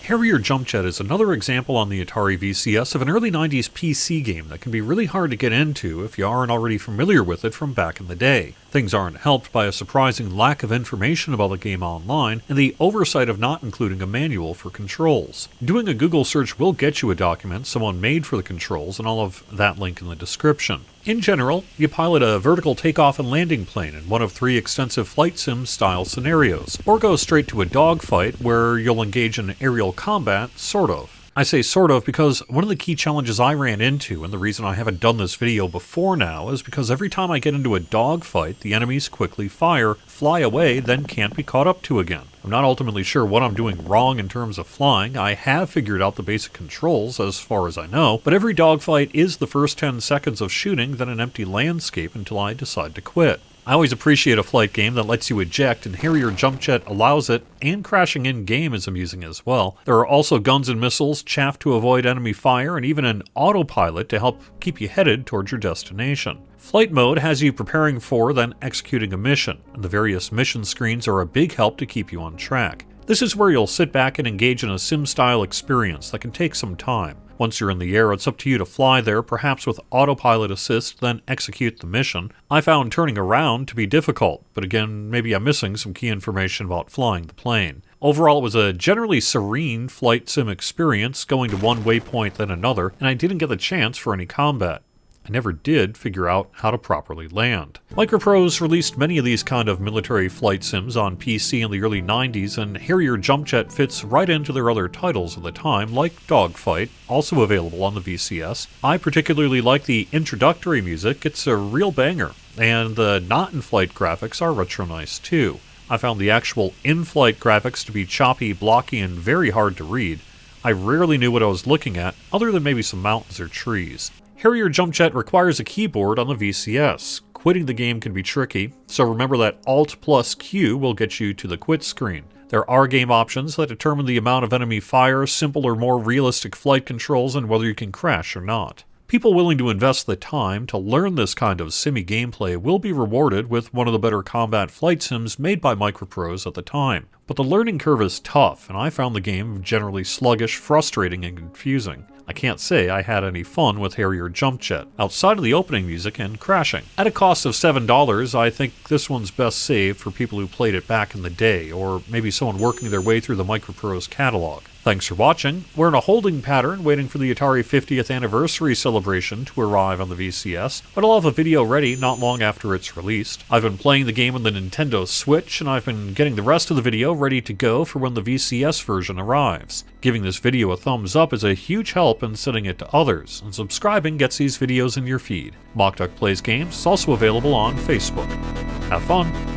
Harrier Jump Jet is another example on the Atari VCS of an early 90s PC game that can be really hard to get into if you aren't already familiar with it from back in the day. Things aren't helped by a surprising lack of information about the game online and the oversight of not including a manual for controls. Doing a Google search will get you a document someone made for the controls, and I'll have that link in the description. In general, you pilot a vertical takeoff and landing plane in one of 3 extensive flight sim style scenarios, or go straight to a dogfight where you'll engage in aerial combat, sort of. I say sort of because one of the key challenges I ran into, and the reason I haven't done this video before now, is because every time I get into a dogfight, the enemies quickly fire, fly away, then can't be caught up to again. I'm not ultimately sure what I'm doing wrong in terms of flying. I have figured out the basic controls as far as I know, but every dogfight is the first 10 seconds of shooting, then an empty landscape until I decide to quit. I always appreciate a flight game that lets you eject, and Harrier Jump Jet allows it, and crashing in-game is amusing as well. There are also guns and missiles, chaff to avoid enemy fire, and even an autopilot to help keep you headed towards your destination. Flight mode has you preparing for, then executing a mission, and the various mission screens are a big help to keep you on track. This is where you'll sit back and engage in a sim-style experience that can take some time. Once you're in the air, it's up to you to fly there, perhaps with autopilot assist, then execute the mission. I found turning around to be difficult, but again, maybe I'm missing some key information about flying the plane. Overall, it was a generally serene flight sim experience, going to one waypoint then another, and I didn't get the chance for any combat. I never did figure out how to properly land. Microprose released many of these kind of military flight sims on PC in the early 90s, and Harrier Jump Jet fits right into their other titles of the time, like Dogfight, also available on the VCS. I particularly like the introductory music. It's a real banger, and the not-in-flight graphics are retro nice too. I found the actual in-flight graphics to be choppy, blocky, and very hard to read. I rarely knew what I was looking at, other than maybe some mountains or trees. Harrier Jump Jet requires a keyboard on the VCS. Quitting the game can be tricky, so remember that Alt plus Q will get you to the quit screen. There are game options that determine the amount of enemy fire, simple or more realistic flight controls, and whether you can crash or not. People willing to invest the time to learn this kind of simmy gameplay will be rewarded with one of the better combat flight sims made by Microprose at the time. But the learning curve is tough, and I found the game generally sluggish, frustrating, and confusing. I can't say I had any fun with Harrier Jump Jet, outside of the opening music and crashing. At a cost of $7, I think this one's best saved for people who played it back in the day, or maybe someone working their way through the Microprose catalog. Thanks for watching. We're in a holding pattern waiting for the Atari 50th anniversary celebration to arrive on the VCS, but I'll have a video ready not long after it's released. I've been playing the game on the Nintendo Switch, and I've been getting the rest of the video ready to go for when the VCS version arrives. Giving this video a thumbs up is a huge help in sending it to others, and subscribing gets these videos in your feed. Mockduck Plays Games is also available on Facebook. Have fun!